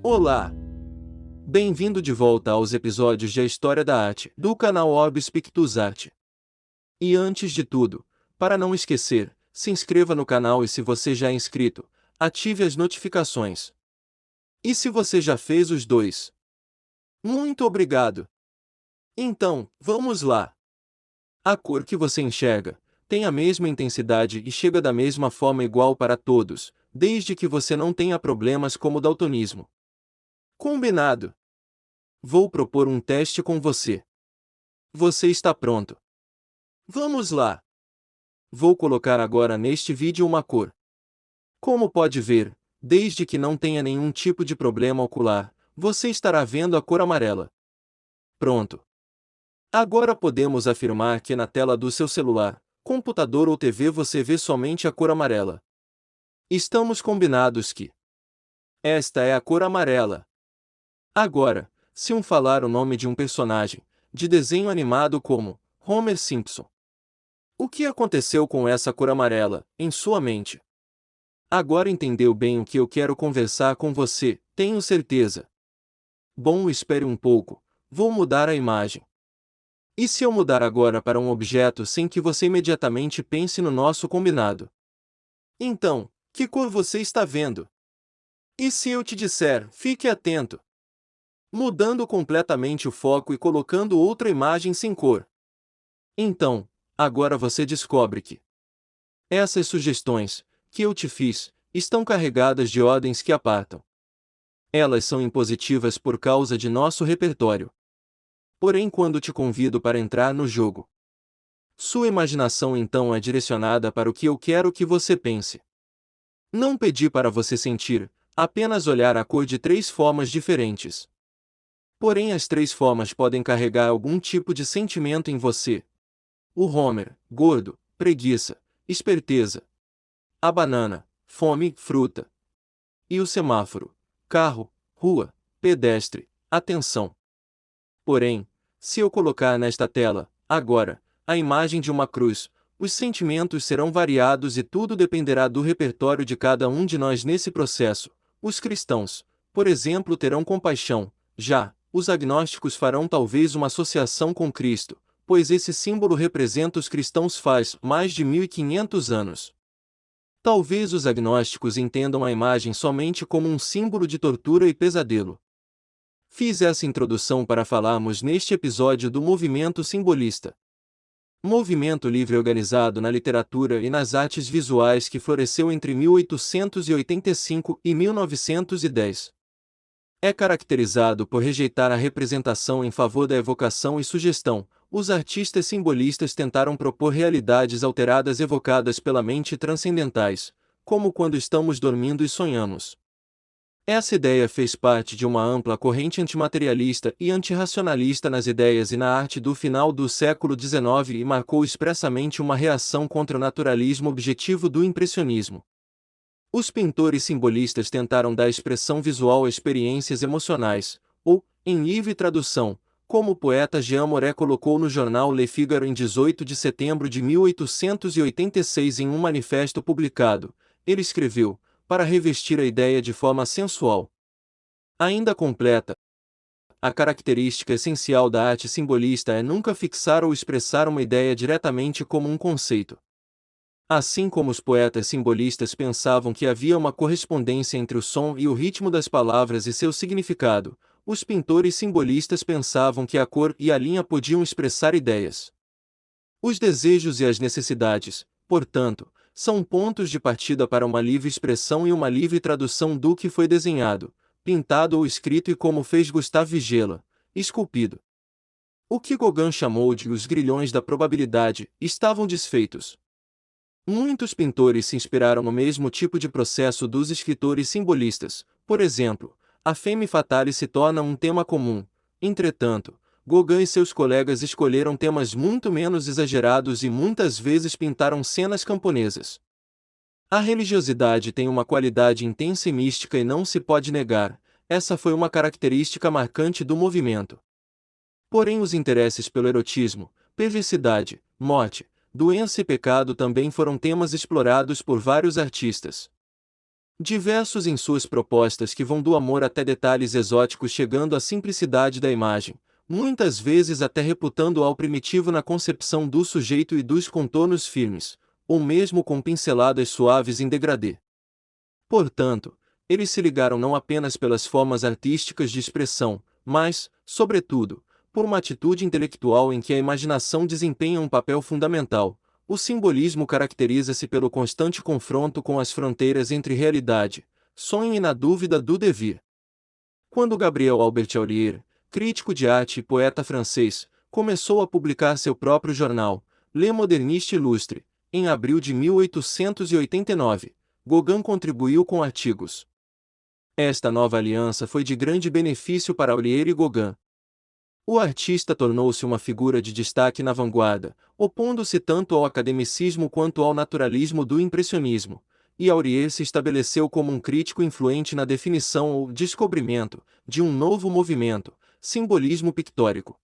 Olá! Bem-vindo de volta aos episódios de A História da Arte, do canal Orbis Pictus Arte. E antes de tudo, para não esquecer, se inscreva no canal e se você já é inscrito, ative as notificações. E se você já fez os dois? Muito obrigado! Então, vamos lá! A cor que você enxerga tem a mesma intensidade e chega da mesma forma igual para todos, desde que você não tenha problemas como daltonismo. Combinado? Vou propor um teste com você. Você está pronto? Vamos lá! Vou colocar agora neste vídeo uma cor. Como pode ver, desde que não tenha nenhum tipo de problema ocular, você estará vendo a cor amarela. Pronto! Agora podemos afirmar que na tela do seu celular, computador ou TV você vê somente a cor amarela. Estamos combinados que esta é a cor amarela. Agora, se falar o nome de um personagem de desenho animado como Homer Simpson, o que aconteceu com essa cor amarela em sua mente? Agora entendeu bem o que eu quero conversar com você, tenho certeza. Bom, espere um pouco, vou mudar a imagem. E se eu mudar agora para um objeto sem que você imediatamente pense no nosso combinado? Então, que cor você está vendo? E se eu te disser, fique atento, mudando completamente o foco e colocando outra imagem sem cor? Então, agora você descobre que essas sugestões que eu te fiz estão carregadas de ordens que apartam. Elas são impositivas por causa de nosso repertório. Porém, quando te convido para entrar no jogo, sua imaginação então é direcionada para o que eu quero que você pense. Não pedi para você sentir, apenas olhar a cor de três formas diferentes. Porém, as três formas podem carregar algum tipo de sentimento em você. O Homer, gordo, preguiça, esperteza. A banana, fome, fruta. E o semáforo, carro, rua, pedestre, atenção. Porém, se eu colocar nesta tela, agora, a imagem de uma cruz, os sentimentos serão variados e tudo dependerá do repertório de cada um de nós nesse processo. Os cristãos, por exemplo, terão compaixão, já os agnósticos farão talvez uma associação com Cristo, pois esse símbolo representa os cristãos faz mais de 1500 anos. Talvez os agnósticos entendam a imagem somente como um símbolo de tortura e pesadelo. Fiz essa introdução para falarmos neste episódio do movimento simbolista. Movimento livre organizado na literatura e nas artes visuais que floresceu entre 1885 e 1910. É caracterizado por rejeitar a representação em favor da evocação e sugestão. Os artistas simbolistas tentaram propor realidades alteradas evocadas pela mente transcendentais, como quando estamos dormindo e sonhamos. Essa ideia fez parte de uma ampla corrente antimaterialista e antirracionalista nas ideias e na arte do final do século XIX e marcou expressamente uma reação contra o naturalismo objetivo do impressionismo. Os pintores simbolistas tentaram dar expressão visual a experiências emocionais, ou, em livre tradução, como o poeta Jean Moret colocou no jornal Le Figaro em 18 de setembro de 1886 em um manifesto publicado, ele escreveu, para revestir a ideia de forma sensual. Ainda completa. A característica essencial da arte simbolista é nunca fixar ou expressar uma ideia diretamente como um conceito. Assim como os poetas simbolistas pensavam que havia uma correspondência entre o som e o ritmo das palavras e seu significado, os pintores simbolistas pensavam que a cor e a linha podiam expressar ideias. Os desejos e as necessidades, portanto, são pontos de partida para uma livre expressão e uma livre tradução do que foi desenhado, pintado ou escrito e como fez Gustave Vigela, esculpido. O que Gauguin chamou de os grilhões da probabilidade estavam desfeitos. Muitos pintores se inspiraram no mesmo tipo de processo dos escritores simbolistas, por exemplo, a femme fatale se torna um tema comum. Entretanto, Gauguin e seus colegas escolheram temas muito menos exagerados e muitas vezes pintaram cenas camponesas. A religiosidade tem uma qualidade intensa e mística e não se pode negar, essa foi uma característica marcante do movimento. Porém, os interesses pelo erotismo, perversidade, morte, doença e pecado também foram temas explorados por vários artistas. Diversos em suas propostas que vão do amor até detalhes exóticos, chegando à simplicidade da imagem, muitas vezes até reputando ao primitivo na concepção do sujeito e dos contornos firmes, ou mesmo com pinceladas suaves em degradê. Portanto, eles se ligaram não apenas pelas formas artísticas de expressão, mas, sobretudo, por uma atitude intelectual em que a imaginação desempenha um papel fundamental. O simbolismo caracteriza-se pelo constante confronto com as fronteiras entre realidade, sonho e na dúvida do devir. Quando Gabriel Albert Aurier, crítico de arte e poeta francês, começou a publicar seu próprio jornal, Le Moderniste Illustre, em abril de 1889, Gauguin contribuiu com artigos. Esta nova aliança foi de grande benefício para Aurier e Gauguin. O artista tornou-se uma figura de destaque na vanguarda, opondo-se tanto ao academicismo quanto ao naturalismo do impressionismo, e Aurier se estabeleceu como um crítico influente na definição ou descobrimento de um novo movimento, simbolismo pictórico.